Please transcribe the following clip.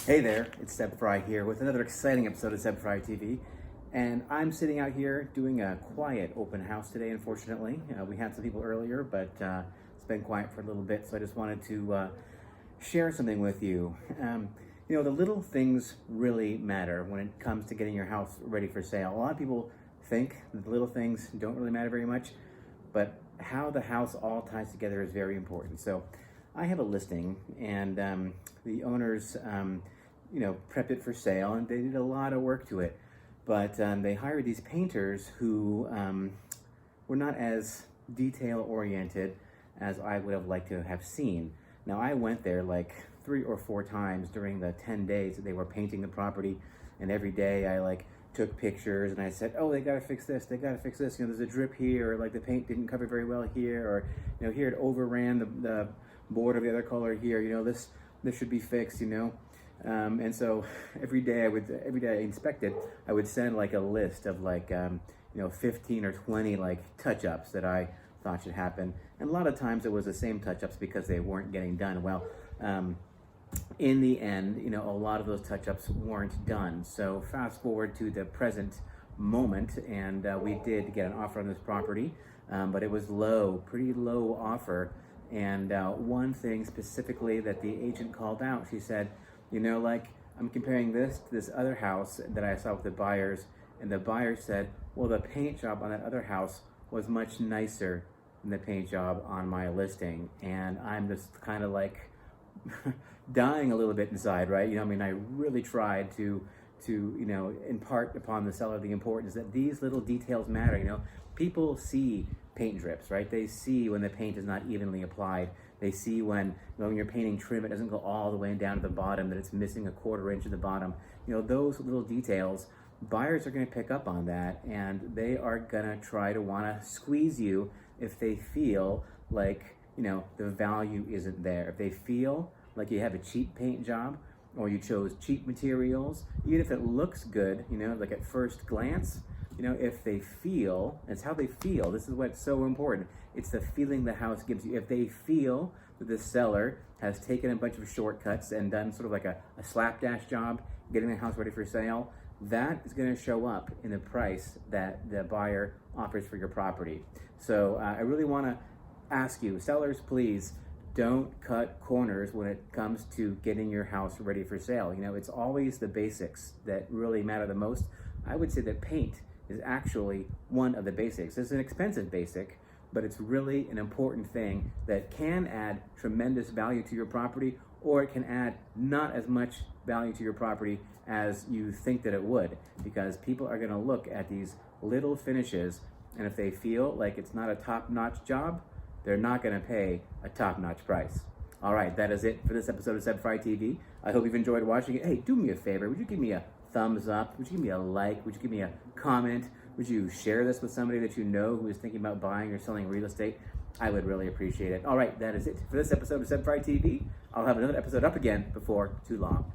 Hey there, it's Seb Frey here with another exciting episode of Seb Frey TV. And I'm sitting out here doing a quiet open house today, unfortunately. We had some people earlier, but it's been quiet for a little bit, so I just wanted to share something with you. The little things really matter when it comes to getting your house ready for sale. A lot of people think that the little things don't really matter very much, but how the house all ties together is very important. So I have a listing, and the owners, prepped it for sale, and they did a lot of work to it. But they hired these painters who were not as detail-oriented as I would have liked to have seen. Now, I went there like 3 or 4 times during the 10 days that they were painting the property, and every day I took pictures and I said, oh, they gotta fix this, they gotta fix this, there's a drip here, or like the paint didn't cover very well here, or here it overran the board of the other color here, this should be fixed, and so every day I inspected, I would send a list of 15 or 20 touch-ups that I thought should happen. And a lot of times it was the same touch-ups because they weren't getting done. Well, in the end, a lot of those touch-ups weren't done. So fast forward to the present moment, and we did get an offer on this property, but it was pretty low offer. And one thing specifically that the agent called out, she said, I'm comparing this to this other house that I saw with the buyers, and the buyer said, well, the paint job on that other house was much nicer than the paint job on my listing. And I'm just kind of dying a little bit inside, right? I really tried to impart upon the seller the importance that these little details matter. People see paint drips, right? They see when the paint is not evenly applied. They see when you're painting trim, it doesn't go all the way down to the bottom, that it's missing a 1/4 inch at the bottom. Those little details, buyers are going to pick up on that, and they are going to try to want to squeeze you if they feel the value isn't there. If they feel like you have a cheap paint job, or you chose cheap materials, even if it looks good, at first glance, if they feel, it's how they feel. This is what's so important. It's the feeling the house gives you. If they feel that the seller has taken a bunch of shortcuts and done sort of a slapdash job getting the house ready for sale, that is going to show up in the price that the buyer offers for your property. So I really want to ask you, sellers, please don't cut corners when it comes to getting your house ready for sale. It's always the basics that really matter the most. I would say that paint is actually one of the basics. It's an expensive basic, but it's really an important thing that can add tremendous value to your property, or it can add not as much value to your property as you think that it would, because people are going to look at these little finishes, and if they feel like it's not a top-notch job, they're not going to pay a top-notch price. All right, that is it for this episode of Seb Frey TV. I hope you've enjoyed watching it. Hey, do me a favor. Would you give me a thumbs up? Would you give me a like? Would you give me a comment? Would you share this with somebody that you know who is thinking about buying or selling real estate? I would really appreciate it. All right, that is it for this episode of Seb Frey TV. I'll have another episode up again before too long.